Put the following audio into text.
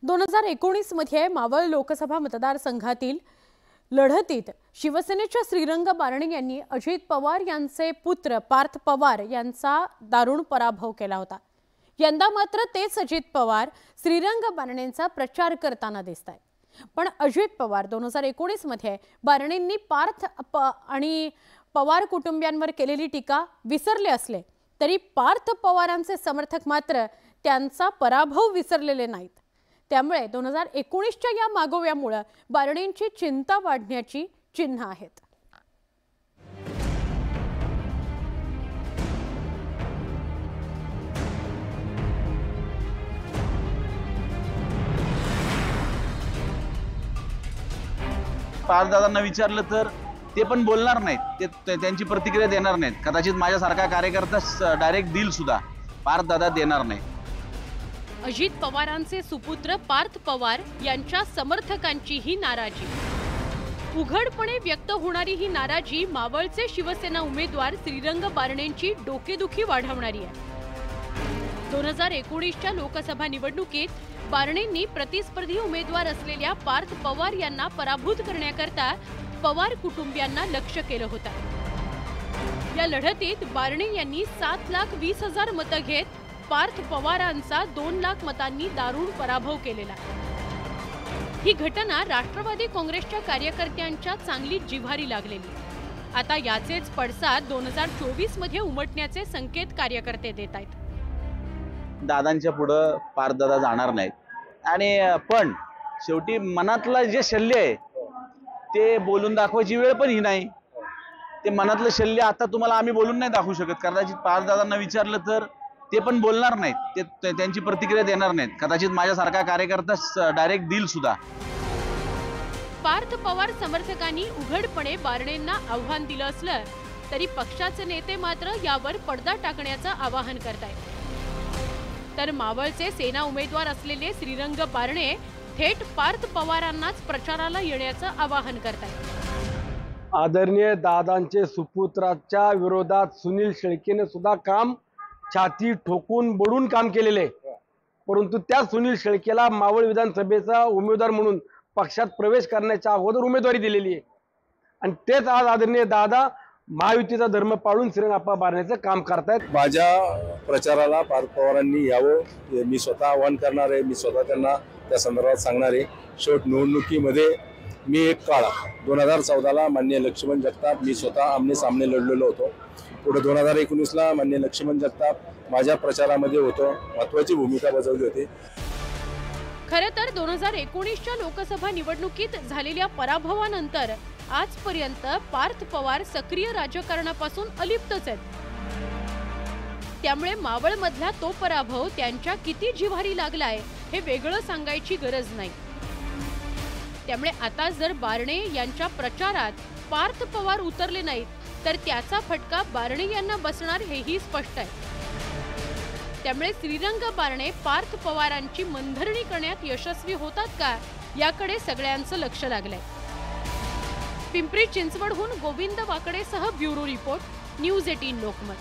2019 मध्ये मावळ लोकसभा मतदारसंघातील लढतीत शिवसेनेच्या श्रीरंग बारणे यांनी अजित पवार यांचे पुत्र पार्थ पवार यांचा दारुण पराभव केला होता। यंदा मात्र तेच अजित पवार श्रीरंग बारणेंचा प्रचार करताना दिसतात। पण अजित पवार 2019 मध्ये बारणेंनी पार्थ आणि पवार कुटुंबियांवर केलेली टीका विसरले असले तरी पार्थ पवारांचे समर्थक मात्र त्यांचा पराभव विसरलेले नाहीत। त्यामुळे 2019च्या या मागोव्यामुळे बारणेंची चिंता वाढण्याची चिन्ह आहेत। पार्थदादांना विचारलं तर ते पण बोलणार नाहीत, ते त्यांची प्रतिक्रिया देणार नाहीत। कदाचित माझ्यासारखा कार्यकर्ता डायरेक्ट दिल सुद्धा पार्थदादा देणार नाही। अजित पवारांचे सुपुत्र पार्थ पवार यांच्या समर्थकांची ही नाराजी, उघडपणे व्यक्त होणारी ही नाराजी मावळचे शिवसेना उमेदवार श्रीरंग बारणेंची डोकेदुखी वाढवणारी आहे। 2019च्या लोकसभा निवडणुकीत बारणेंनी प्रतिस्पर्धी उमेदवार असलेल्या पार्थ पवार यांना पराभूत करण्याकरता पवार कुटुंबियांना लक्ष्य केलं होतं। या लढतीत बारणे यांनी 7,20,000 मतं घेत पार्थ पवारांचा 2 लाख मतांनी दारुण पराभव केलेला। ही घटना राष्ट्रवादी काँग्रेसच्या कार्यकर्त्यांच्या चांगली जिव्हारी लागलेली। आता याचेच पडसाद 2024 मध्ये उमटण्याचे संकेत कार्यकर्ते देत आहेत। दादांच्या पुढे पार्थदादा जाणार नाहीत आणि पण शेवटी मनातलं जे शल्य आहे ते बोलून दाखवायची वेळ पण ही नाही। ते मनातलं शल्य आता तुम्हाला आम्ही बोलून नाही दाखवू शकत। कदाचित पार्थदादांना विचारलं तर ते पण बोलणार नाहीत, ते त्यांची प्रतिक्रिया देणार नाहीत। कदाचित माझ्यासारखा कार्यकर्ता डायरेक्ट दिल सुद्धा। पार्थ पवार समर्थकांनी उघडपणे बारणेंना आव्हान दिलं असलं तरी पक्षाचे नेते मात्र यावर पडदा टाकण्याचं आवाहन करतायत। तर मावळचे सेना उमेदवार असलेले श्रीरंग बारणे थेट पार्थ पवारांनाच प्रचाराला येण्याचं आवाहन करतायत। आदरणीय दादांचे सुपुत्राच्या विरोधात सुनील शेळकेने सुद्धा काम छाती ठोकून बडून काम केलेले, परंतु त्या सुनील शेळकेला मावळ विधानसभेचा उमेदवार म्हणून पक्षात प्रवेश करण्याच्या अगोदर उमेदवारी दिलेली आहे आणि तेच आज आदरणीय दादा महायुतीचा धर्म पाळून श्रीरंग बारणेंचं काम करतायत। माझ्या प्रचाराला पार्थ पवारांनी यावं मी स्वतः आवाहन करणार आहे। मी स्वतः त्यांना त्या संदर्भात सांगणार आहे। शेवट निवडणुकीमध्ये मी एक काळ 2014ला माननीय लक्ष्मण जगताप मी स्वतः आमने सामने लढलेलो होतो। पुढे 2019ला माननीय लक्ष्मण जगताप माझ्या प्रचारामध्ये होतो, महत्त्वाची भूमिका बजावली होती। खरं तर 2019च्या लोकसभा निवडणुकीत झालेल्या पराभवानंतर आजपर्यंत पार्थ पवार सक्रिय राजकारणापासून अलिप्तच आहेत। त्यामुळे मावळमधला तो पराभव त्यांच्या किती जिव्हारी लागलाय हे वेगळं सांगायची गरज नाही। त्यामुळे आता जर बारणे यांच्या प्रचारात पार्थ पवार उतरले नाहीत तर त्याचा फटका बारणे यांना बसणार हेही स्पष्ट आहे। त्यामुळे श्रीरंग बारणे पार्थ पवारांची मनधरणी करण्यात यशस्वी होतात का याकडे सगळ्यांचं लक्ष लागलंय। पिंपरी चिंचवडहून गोविंद वाकडेसह ब्युरो रिपोर्ट, न्यूज 18 लोकमत।